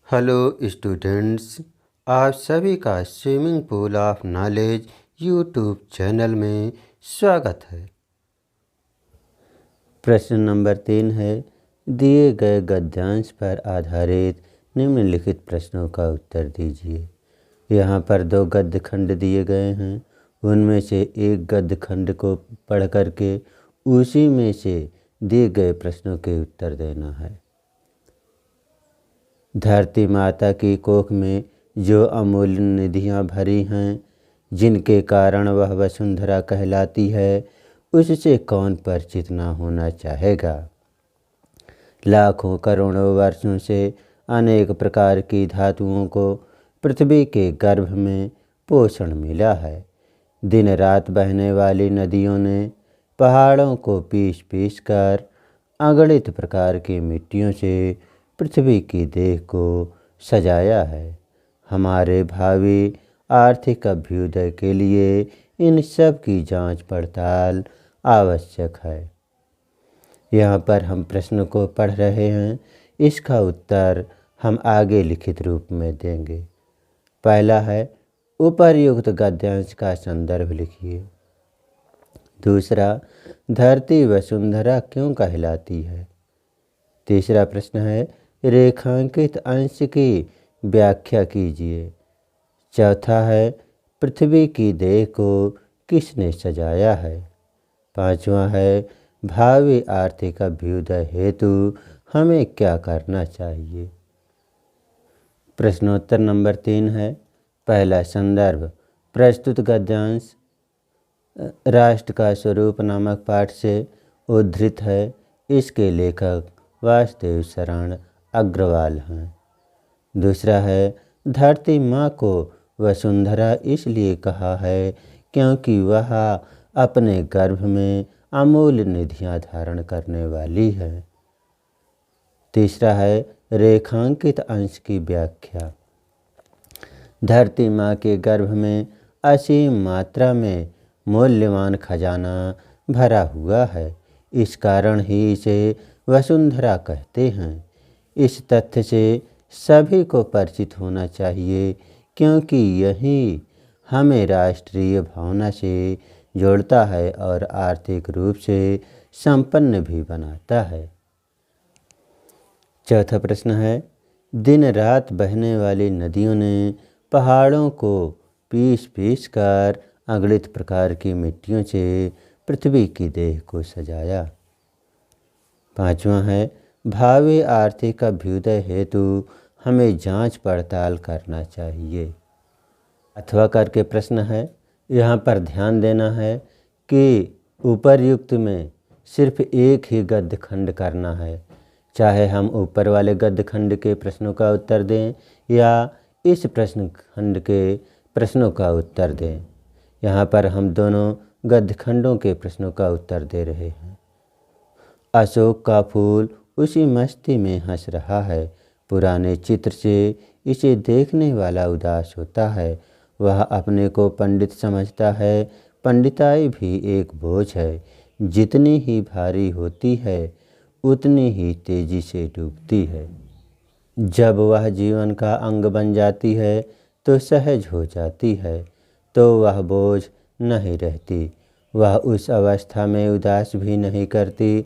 Hello students, आप सभी का swimming pool of knowledge YouTube channel में स्वागत है। प्रश्न नंबर 3 है, दिए गए गद्यांश पर आधारित निम्नलिखित प्रश्नों का उत्तर दीजिए। यहाँ पर 2 गद्य खंड दिए गए हैं, उनमें से एक गद्य खंड को पढ़ करके उसी में से दिए गए प्रश्नों के उत्तर देना है। धरती माता की कोख में जो अमूल्य निधियाँ भरी हैं, जिनके कारण वह वसुंधरा कहलाती है, उससे कौन परिचित न होना चाहेगा। लाखों करोड़ों वर्षों से अनेक प्रकार की धातुओं को पृथ्वी के गर्भ में पोषण मिला है। दिन रात बहने वाली नदियों ने पहाड़ों को पीस पीस कर अगणित प्रकार की मिट्टियों से पृथ्वी की देह को सजाया है। हमारे भावी आर्थिक अभ्युदय के लिए इन सब की जांच पड़ताल आवश्यक है। यहाँ पर हम प्रश्न को पढ़ रहे हैं, इसका उत्तर हम आगे लिखित रूप में देंगे। पहला है, उपर्युक्त गद्यांश का संदर्भ लिखिए। दूसरा, धरती वसुंधरा क्यों कहलाती है। तीसरा प्रश्न है, रेखांकित अंश की व्याख्या कीजिए। चौथा है, पृथ्वी की देह को किसने सजाया है। पांचवा है, भावी आर्थिक अभ्युदय हेतु हमें क्या करना चाहिए। प्रश्नोत्तर नंबर 3 है, पहला संदर्भ, प्रस्तुत गद्यांश राष्ट्र का स्वरूप नामक पाठ से उद्धृत है। इसके लेखक वासुदेव शरण अग्रवाल हैं। दूसरा है, धरती माँ को वसुंधरा इसलिए कहा है क्योंकि वह अपने गर्भ में अमूल्य निधियाँ धारण करने वाली है। तीसरा है, रेखांकित अंश की व्याख्या। धरती माँ के गर्भ में असीम मात्रा में मूल्यवान खजाना भरा हुआ है, इस कारण ही इसे वसुंधरा कहते हैं। इस तथ्य से सभी को परिचित होना चाहिए क्योंकि यही हमें राष्ट्रीय भावना से जोड़ता है और आर्थिक रूप से संपन्न भी बनाता है। चौथा प्रश्न है, दिन रात बहने वाली नदियों ने पहाड़ों को पीस पीस कर अगणित प्रकार की मिट्टियों से पृथ्वी की देह को सजाया। पांचवा है, भावी आर्थिक अभ्युदय हेतु हमें जांच पड़ताल करना चाहिए। अथवा करके प्रश्न है, यहाँ पर ध्यान देना है कि उपर्युक्त में सिर्फ एक ही गद्य खंड करना है, चाहे हम ऊपर वाले गद्य खंड के प्रश्नों का उत्तर दें या इस प्रश्न खंड के प्रश्नों का उत्तर दें। यहाँ पर हम दोनों गद्य खंडों के प्रश्नों का उत्तर दे रहे हैं। अशोक का फूल उसी मस्ती में हंस रहा है, पुराने चित्र से इसे देखने वाला उदास होता है। वह अपने को पंडित समझता है, पंडिताई भी एक बोझ है, जितनी ही भारी होती है उतनी ही तेजी से डूबती है। जब वह जीवन का अंग बन जाती है तो सहज हो जाती है, तो वह बोझ नहीं रहती। वह उस अवस्था में उदास भी नहीं करती।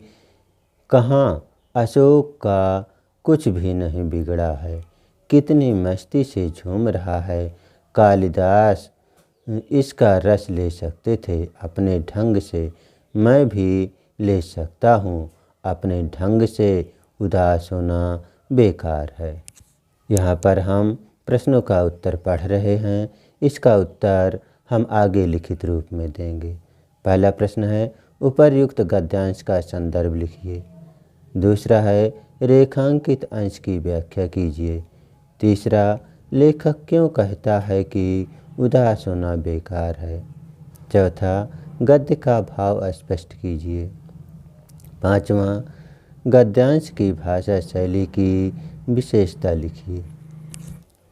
कहाँ अशोक का कुछ भी नहीं बिगड़ा है, कितनी मस्ती से झूम रहा है। कालिदास इसका रस ले सकते थे अपने ढंग से, मैं भी ले सकता हूँ अपने ढंग से। उदास होना बेकार है। यहाँ पर हम प्रश्नों का उत्तर पढ़ रहे हैं, इसका उत्तर हम आगे लिखित रूप में देंगे। पहला प्रश्न है, उपर्युक्त गद्यांश का संदर्भ लिखिए। दूसरा है, रेखांकित अंश की व्याख्या कीजिए। तीसरा, लेखक क्यों कहता है कि उदास होना बेकार है। चौथा, गद्य का भाव स्पष्ट कीजिए। पांचवा, गद्यांश की भाषा शैली की विशेषता लिखिए।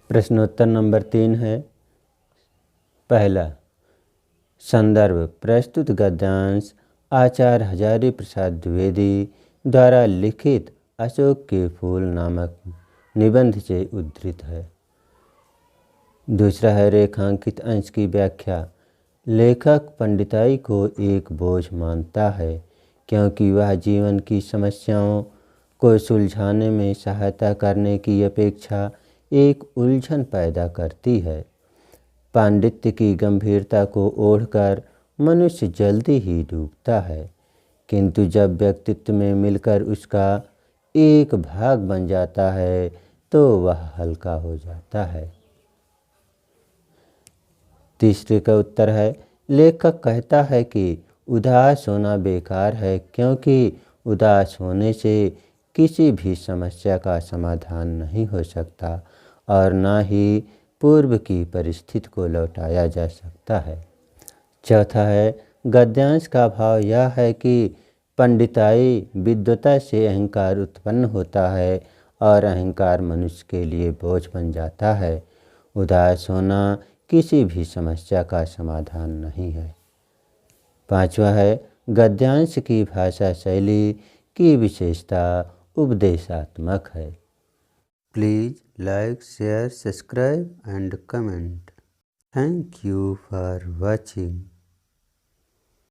प्रश्नोत्तर नंबर 3 है, पहला संदर्भ, प्रस्तुत गद्यांश आचार्य हजारी प्रसाद द्विवेदी द्वारा लिखित अशोक के फूल नामक निबंध से उद्धृत है। दूसरा है रेखांकित अंश की व्याख्या। लेखक पंडिताई को एक बोझ मानता है क्योंकि वह जीवन की समस्याओं को सुलझाने में सहायता करने की अपेक्षा एक उलझन पैदा करती है। पांडित्य की गंभीरता को ओढ़कर मनुष्य जल्दी ही डूबता है, किंतु जब व्यक्तित्व में मिलकर उसका एक भाग बन जाता है तो वह हल्का हो जाता है। तीसरे का उत्तर है, लेखक कहता है कि उदास होना बेकार है क्योंकि उदास होने से किसी भी समस्या का समाधान नहीं हो सकता और न ही पूर्व की परिस्थिति को लौटाया जा सकता है। चौथा है, गद्यांश का भाव यह है कि पंडिताई विद्वता से अहंकार उत्पन्न होता है और अहंकार मनुष्य के लिए बोझ बन जाता है। उदास होना किसी भी समस्या का समाधान नहीं है। पांचवा है, गद्यांश की भाषा शैली की विशेषता उपदेशात्मक है। Please like, share, subscribe and comment. Thank you for watching.